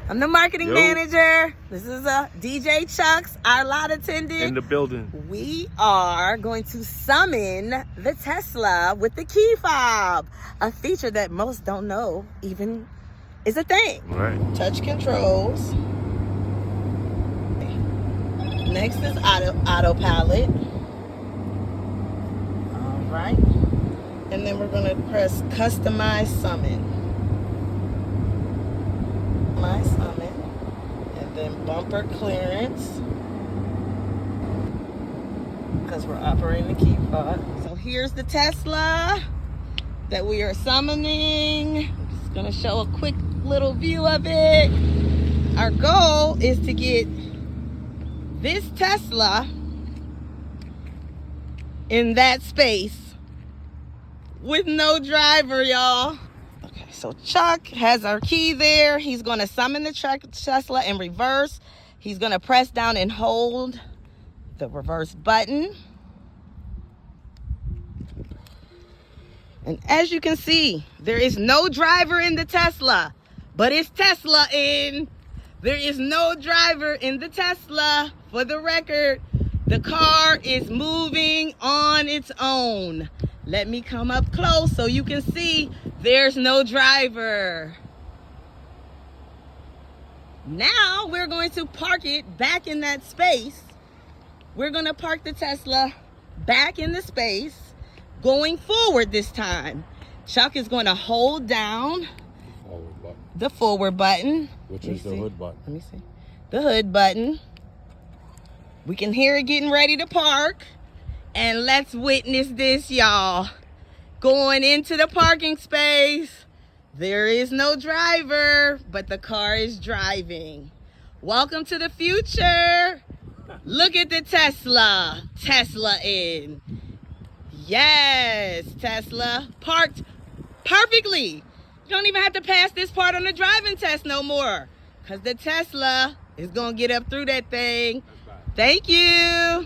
I'm the marketing manager. This is DJ Chucks, our lot attendant. In the building. We are going to summon the Tesla with the key fob, a feature that most don't know even is a thing. Right. Touch controls. Next is autopilot. All right. And then we're going to press customize summon. My summon. And then bumper clearance. Because we're operating the key fob. So here's the Tesla that we are summoning. I'm just going to show a quick little view of it. Our goal is to get this Tesla in that space with no driver, y'all. Okay, so Chuck has our key there. He's going to summon the Tesla in reverse. He's going to press down and hold the reverse button. And as you can see, there is no driver in the Tesla, but it's Tesla in. There is no driver in the Tesla. For the record, the car is moving on its own. Let me come up close so you can see there's no driver. Now we're going to park it back in that space. We're going to park the Tesla back in the space, going forward this time. Chuck is going to hold down the forward button. Which is the hood button. Let me see. The hood button. We can hear it getting ready to park. And let's witness this, y'all. Going into the parking space. There is no driver, but the car is driving. Welcome to the future. Look at the Tesla. Tesla in. Yes, Tesla. Parked perfectly. You don't even have to pass this part on the driving test no more. Because the Tesla is going to get up through that thing. Thank you.